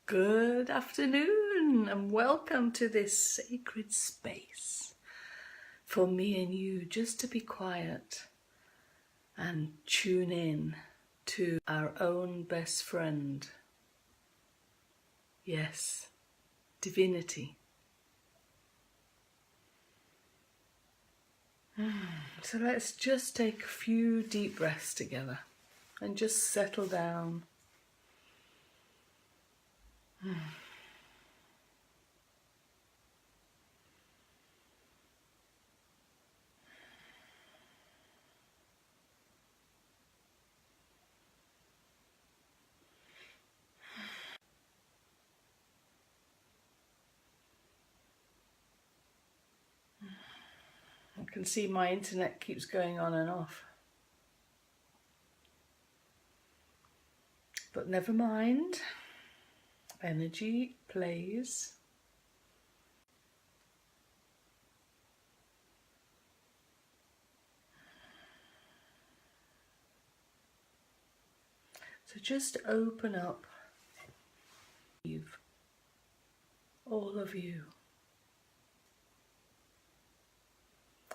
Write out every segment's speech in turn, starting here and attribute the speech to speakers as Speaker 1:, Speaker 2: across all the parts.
Speaker 1: Good afternoon and welcome to this sacred space for me and you just to be quiet and tune in to our own best friend. Yes, divinity. So let's just take a few deep breaths together and just settle down. I can see my internet keeps going on and off. But never mind. Energy plays. So just open up, all of you.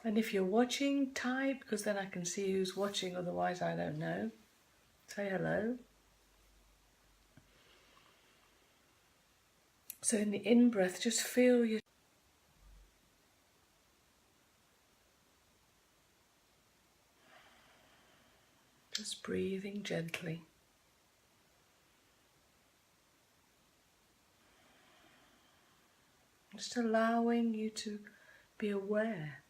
Speaker 1: And if you're watching, type, because then I can see who's watching, otherwise I don't know. Say hello. So in the in-breath, just feel your just breathing gently. Just allowing you to be aware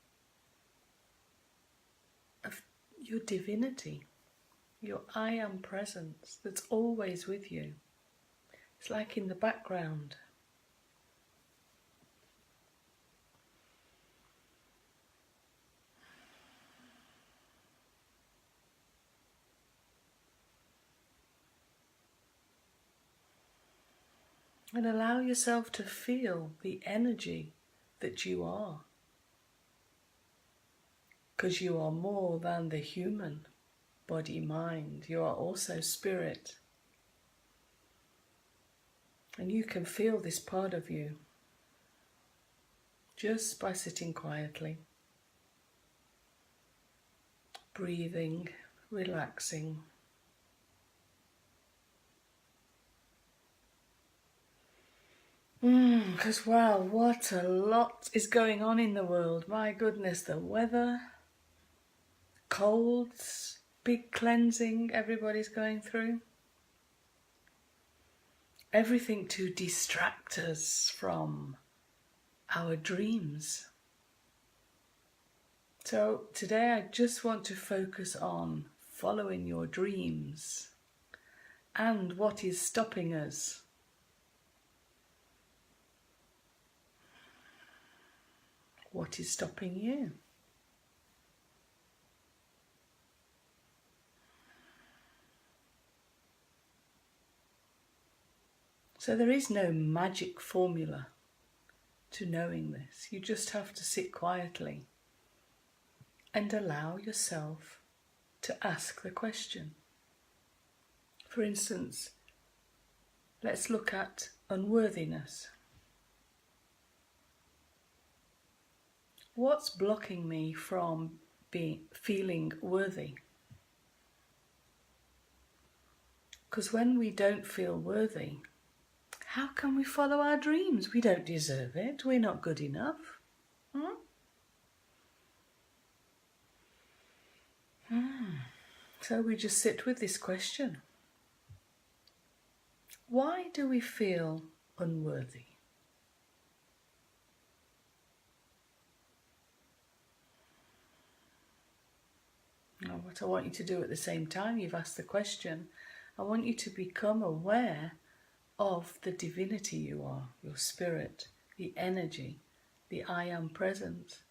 Speaker 1: of your divinity, your I Am Presence that's always with you. It's like in the background. And allow yourself to feel the energy that you are. Because you are more than the human body, mind. You are also spirit. And you can feel this part of you just by sitting quietly, breathing, relaxing. Because wow, what a lot is going on in the world. My goodness, the weather, colds, big cleansing everybody's going through. Everything to distract us from our dreams. So today I just want to focus on following your dreams and what is stopping us. What is stopping you? So there is no magic formula to knowing this. You just have to sit quietly and allow yourself to ask the question. For instance, let's look at unworthiness. What's blocking me from feeling worthy? Because when we don't feel worthy, how can we follow our dreams? We don't deserve it. We're not good enough. So we just sit with this question. Why do we feel unworthy? Now, what I want you to do at the same time you've asked the question, I want you to become aware of the divinity you are, your spirit, the energy, the I Am Presence.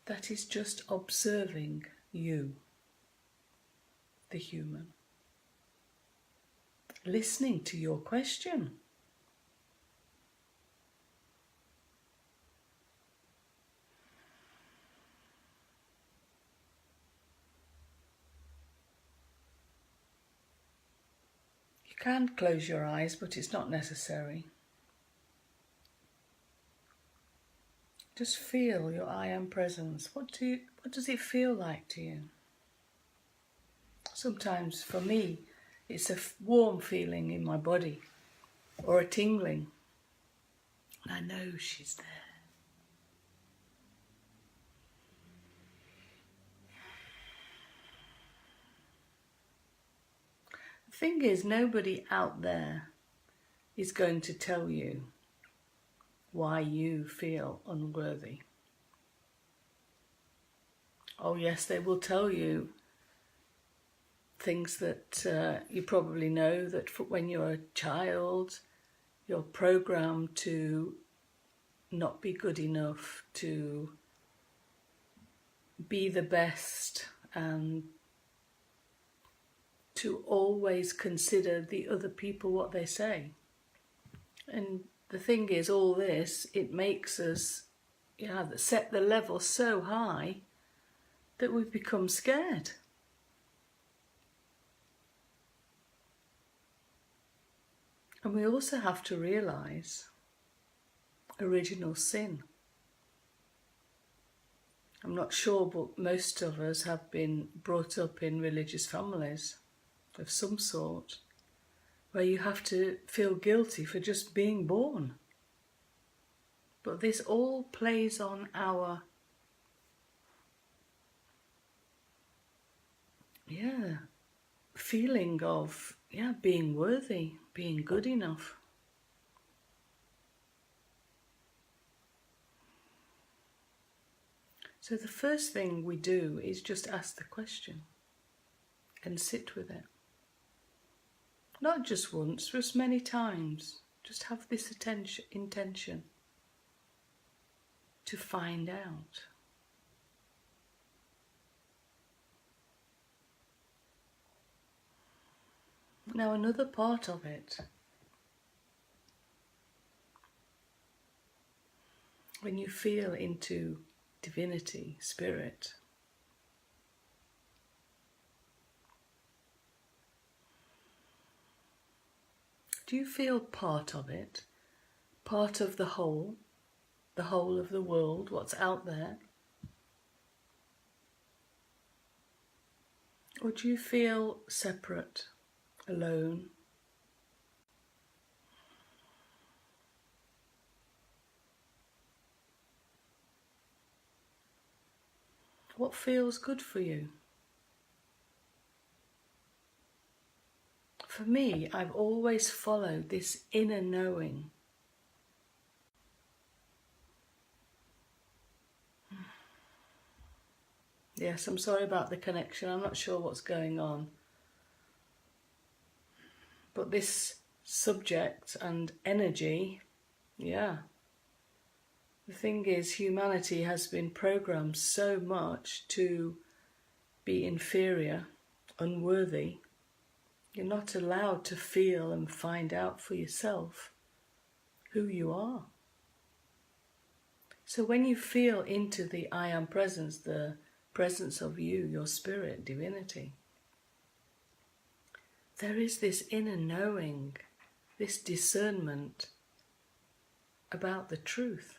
Speaker 1: That is just observing you, the human. Listening to your question. can close your eyes, but it's not necessary. Just feel your I Am Presence. What does it feel like to you? Sometimes for me, it's a warm feeling in my body or a tingling. And I know she's there. The thing is, nobody out there is going to tell you why you feel unworthy. Oh yes, they will tell you things that you probably know, that when you're a child, you're programmed to not be good enough, to be the best, and to always consider the other people what they say. And the thing is, all this, it makes us set the level so high that we've become scared. And we also have to realise original sin. I'm not sure, but most of us have been brought up in religious families of some sort, where you have to feel guilty for just being born. But this all plays on our feeling of being worthy, being good enough. So the first thing we do is just ask the question and sit with it. Not just once, just many times. Just have this intention to find out. Now another part of it, when you feel into divinity, spirit, do you feel part of it, part of the whole of the world, what's out there? Or do you feel separate, alone? What feels good for you? For me, I've always followed this inner knowing. Yes, I'm sorry about the connection. I'm not sure what's going on. But this subject and energy, the thing is, humanity has been programmed so much to be inferior, unworthy. You're not allowed to feel and find out for yourself who you are. So when you feel into the I Am Presence, the presence of you, your spirit, divinity, there is this inner knowing, this discernment about the truth.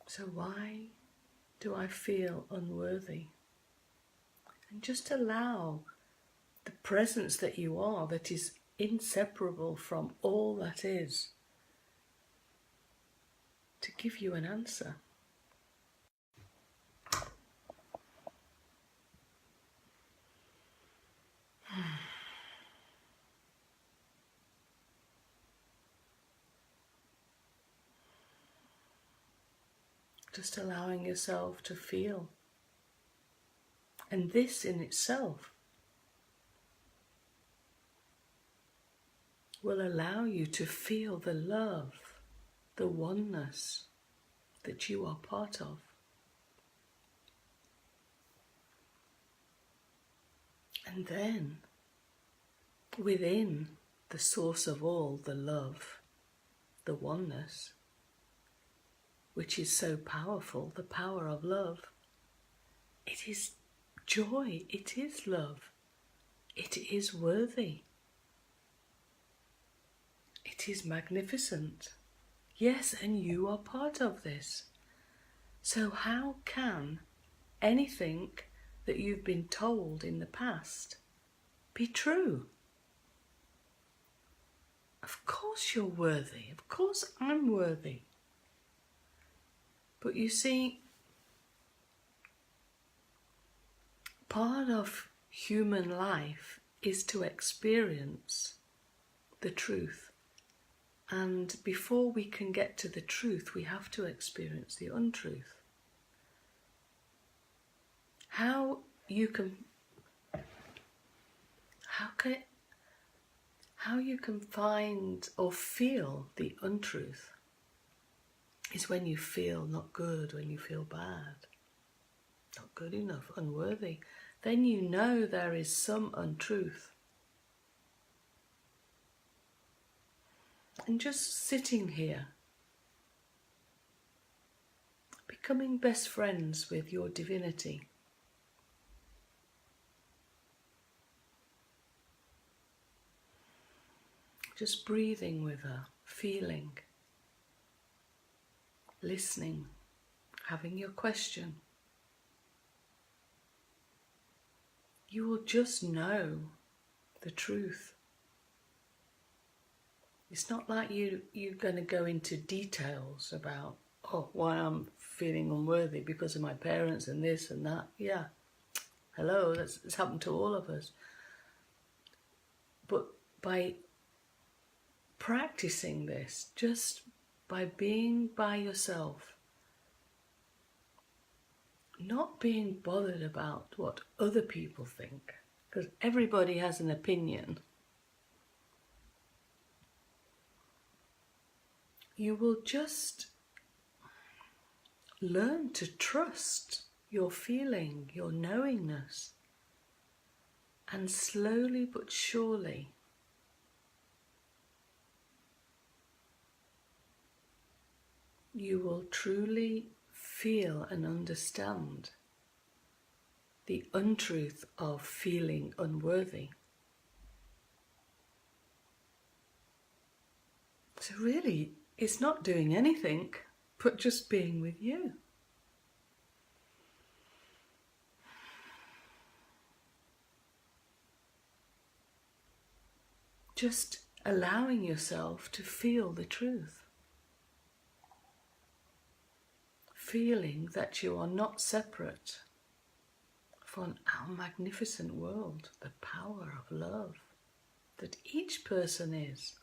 Speaker 1: So why do I feel unworthy? And just allow the presence that you are, that is inseparable from all that is, to give you an answer. Just allowing yourself to feel. And this in itself will allow you to feel the love, the oneness that you are part of. And then, within the source of all, the love, the oneness, which is so powerful, the power of love. It is joy, it is love, it is worthy, it is magnificent. Yes, and you are part of this. So how can anything that you've been told in the past be true? Of course you're worthy, of course I'm worthy. But you see, part of human life is to experience the truth. And before we can get to the truth, we have to experience the untruth. How you can find or feel the untruth is when you feel not good, when you feel bad, not good enough, unworthy. Then you know there is some untruth. And just sitting here, becoming best friends with your divinity, just breathing with her, feeling, listening, having your question. You will just know the truth. It's not like you're going to go into details about, why I'm feeling unworthy because of my parents and this and that. Yeah, hello, it's happened to all of us. But by practicing this, just by being by yourself, not being bothered about what other people think, because everybody has an opinion, you will just learn to trust your feeling, your knowingness, and slowly but surely you will truly feel and understand the untruth of feeling unworthy. So really, it's not doing anything, but just being with you. Just allowing yourself to feel the truth. Feeling that you are not separate from our magnificent world, the power of love that each person is.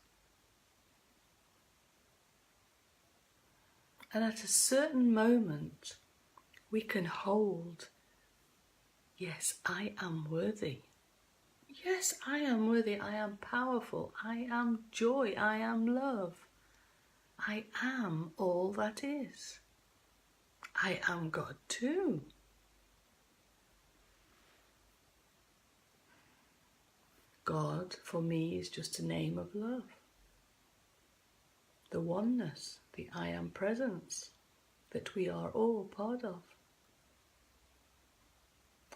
Speaker 1: And at a certain moment, we can hold, yes, I am worthy. Yes, I am worthy. I am powerful. I am joy. I am love. I am all that is. I am God too. God, for me, is just a name of love. The oneness, the I am Presence that we are all part of.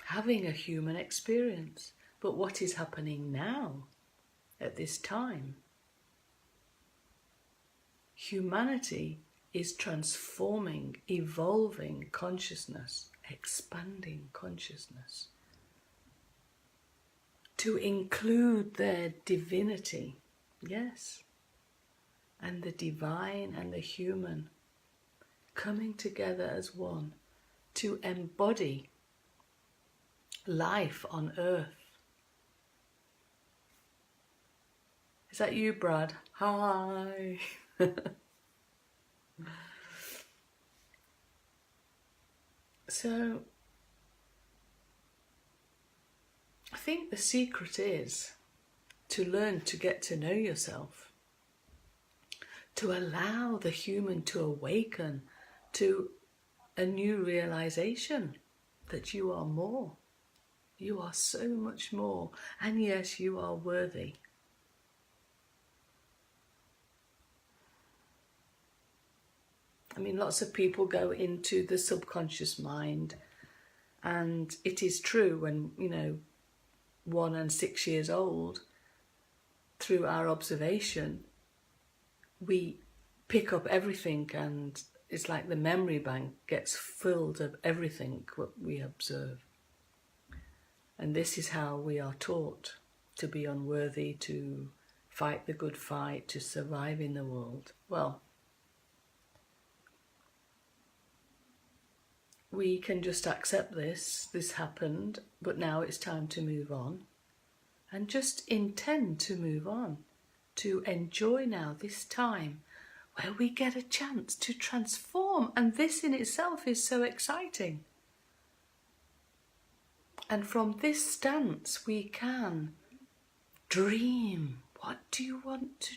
Speaker 1: Having a human experience. But what is happening now, at this time? Humanity is transforming, evolving consciousness, expanding consciousness to include their divinity, yes, and the divine and the human coming together as one to embody life on earth. Is that you, Brad? Hi. So, I think the secret is to learn to get to know yourself, to allow the human to awaken to a new realization that you are more. You are so much more. And yes, you are worthy. I mean, lots of people go into the subconscious mind, and it is true when, 1 and 6 years old, through our observation, we pick up everything, and it's like the memory bank gets filled of everything what we observe. And this is how we are taught to be unworthy, to fight the good fight, to survive in the world. Well, we can just accept this happened, but now it's time to move on. And just intend to move on, to enjoy now this time where we get a chance to transform. And this in itself is so exciting. And from this stance we can dream. What do you want to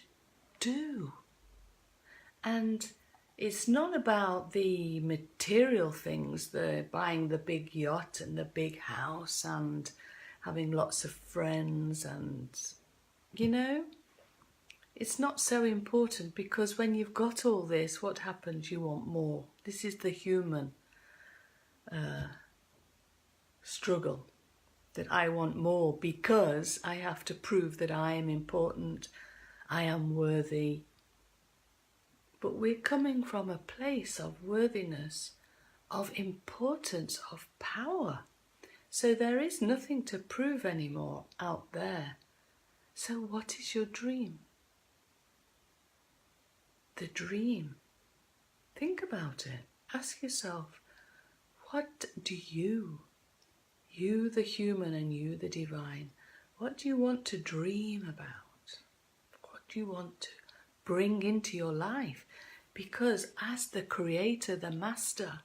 Speaker 1: do? And it's not about the material things, the buying the big yacht and the big house and having lots of friends, and it's not so important, because when you've got all this, what happens? You want more. This is the human struggle, that I want more because I have to prove that I am important, I am worthy. But we're coming from a place of worthiness, of importance, of power. So there is nothing to prove anymore out there. So what is your dream? The dream. Think about it. Ask yourself, what do you the human and you the divine, what do you want to dream about? What do you want to bring into your life? Because as the creator, the master,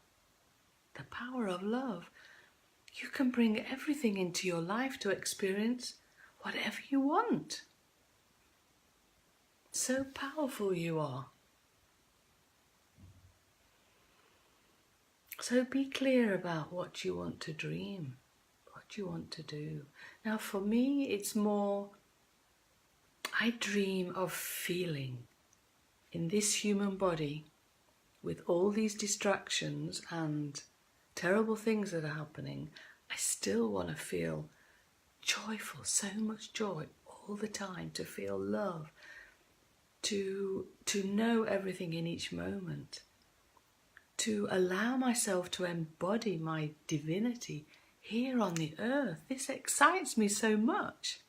Speaker 1: the power of love, you can bring everything into your life to experience whatever you want. So powerful you are. So be clear about what you want to dream, what you want to do. Now for me, it's more, I dream of feeling in this human body, with all these distractions and terrible things that are happening, I still want to feel joyful, so much joy all the time, to feel love, to know everything in each moment, to allow myself to embody my divinity here on the earth. This excites me so much.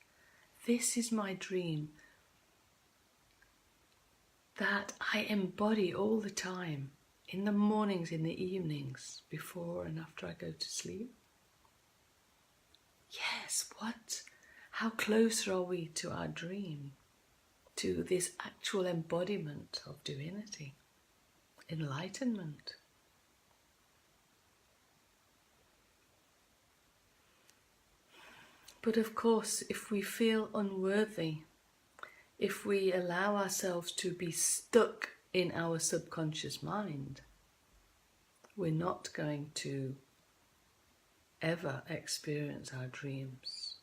Speaker 1: This is my dream, that I embody all the time, in the mornings, in the evenings, before and after I go to sleep. Yes, how close are we to our dream, to this actual embodiment of divinity, enlightenment? But of course, if we feel unworthy, if we allow ourselves to be stuck in our subconscious mind, we're not going to ever experience our dreams.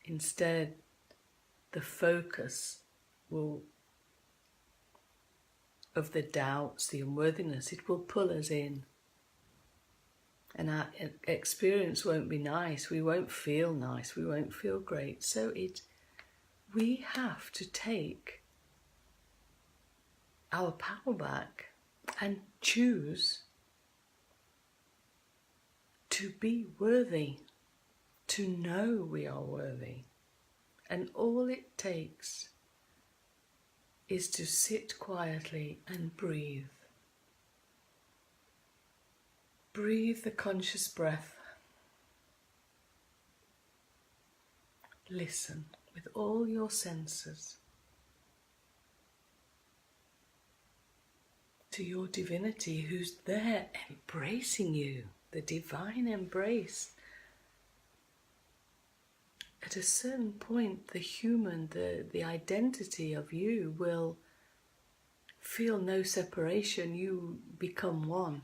Speaker 1: Instead, the focus of the doubts, the unworthiness, it will pull us in. And our experience won't be nice, we won't feel nice, we won't feel great. So we have to take our power back and choose to be worthy, to know we are worthy. And all it takes is to sit quietly and breathe. Breathe the conscious breath. Listen with all your senses to your divinity who's there embracing you, the divine embrace. At a certain point, the human, the identity of you will feel no separation. You become one,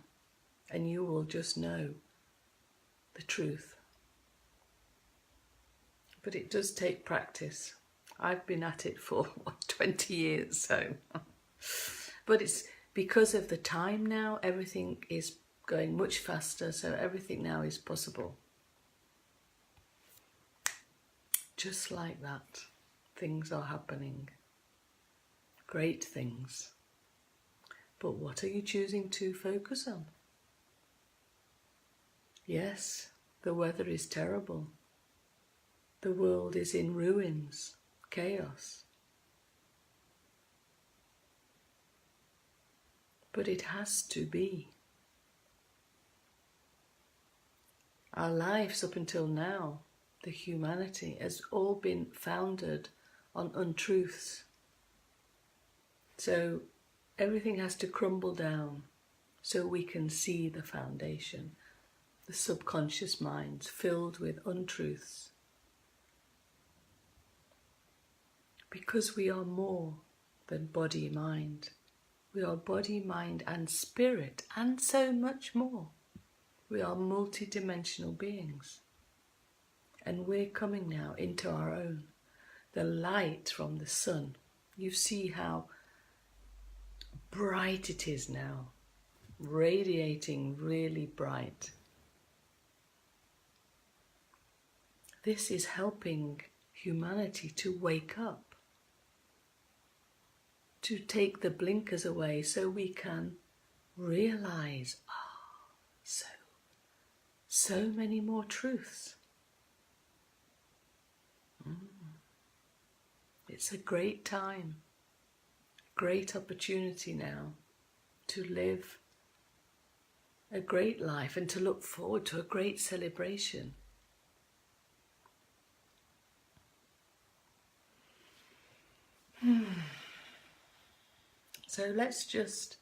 Speaker 1: and you will just know the truth. But it does take practice. I've been at it for 20 years, so. But it's because of the time now, everything is going much faster, so everything now is possible. Just like that, things are happening. Great things. But what are you choosing to focus on? Yes, the weather is terrible. The world is in ruins, chaos. But it has to be. Our lives up until now, the humanity, has all been founded on untruths. So everything has to crumble down so we can see the foundation, the subconscious minds filled with untruths. Because we are more than body, mind. We are body, mind and spirit and so much more. We are multi-dimensional beings. And we're coming now into our own. The light from the sun. You see how bright it is now. Radiating really bright. This is helping humanity to wake up. To take the blinkers away so we can realize, so many more truths. It's a great time, great opportunity now to live a great life and to look forward to a great celebration. So let's just,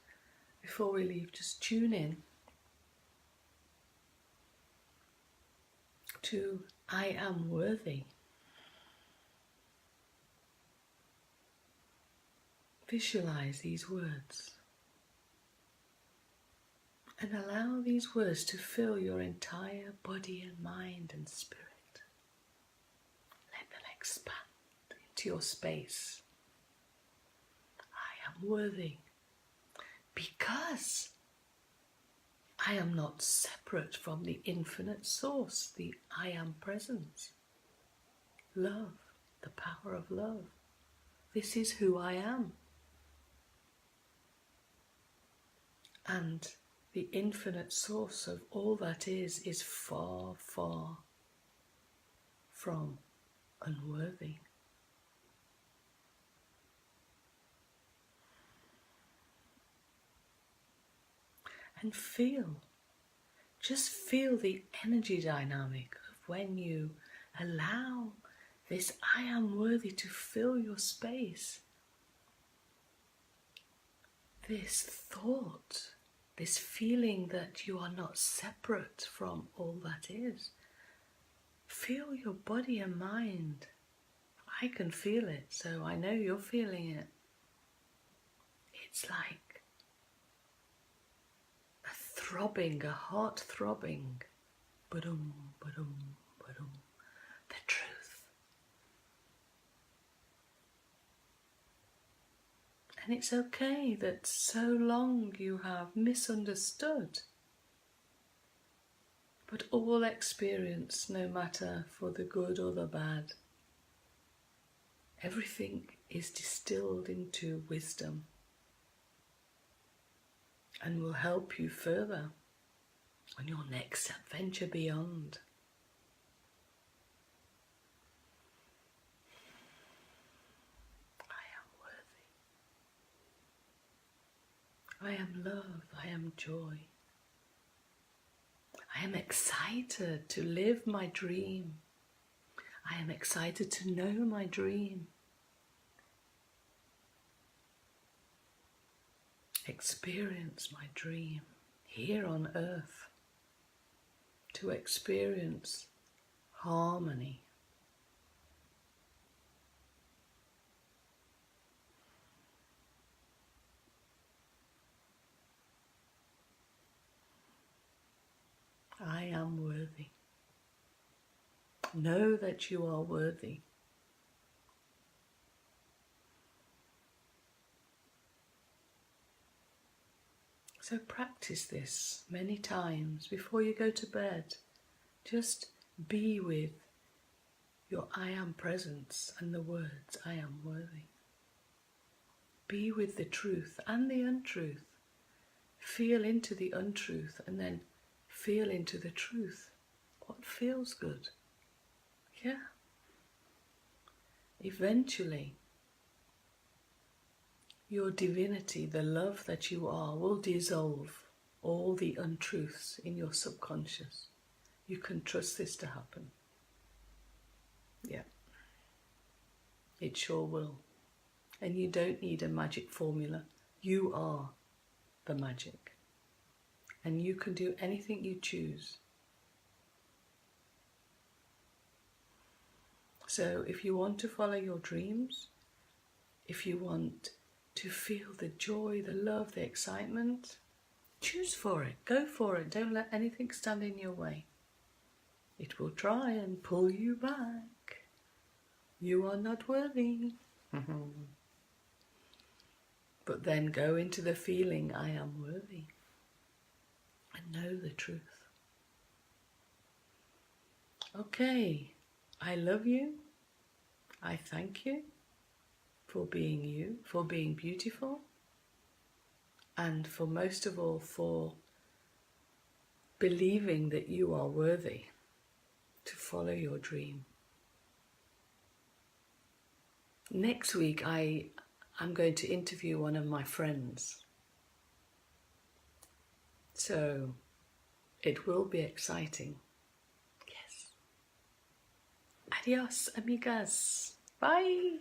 Speaker 1: before we leave, just tune in to I am worthy. Visualize these words and allow these words to fill your entire body and mind and spirit. Let them expand into your space. I am worthy because I am not separate from the infinite source, the I am Presence. Love, the power of love. This is who I am. And the infinite source of all that is far, far from unworthy. And just feel the energy dynamic of when you allow this I am worthy to fill your space. This thought, this feeling that you are not separate from all that is. Feel your body and mind. I can feel it, so I know you're feeling it. It's like throbbing, a heart throbbing, ba-dum, ba-dum, ba-dum, the truth. And it's okay that so long you have misunderstood. But all experience, no matter for the good or the bad, everything is distilled into wisdom. And will help you further on your next adventure beyond. I am worthy. I am love. I am joy. I am excited to live my dream. I am excited to know my dream. Experience my dream here on earth, to experience harmony. I am worthy. Know that you are worthy. So practice this many times before you go to bed. Just be with your I am presence and the words, I am worthy. Be with the truth and the untruth. Feel into the untruth and then feel into the truth. What feels good? Yeah. Eventually, your divinity, the love that you are, will dissolve all the untruths in your subconscious. You can trust this to happen. Yeah. It sure will. And you don't need a magic formula. You are the magic. And you can do anything you choose. So if you want to follow your dreams, if you want to feel the joy, the love, the excitement, choose for it. Go for it. Don't let anything stand in your way. It will try and pull you back. You are not worthy. But then go into the feeling, I am worthy. And know the truth. Okay, I love you. I thank you for being you, for being beautiful, and for most of all, for believing that you are worthy to follow your dream. Next week, I'm going to interview one of my friends. So it will be exciting. Yes. Adios, amigas. Bye.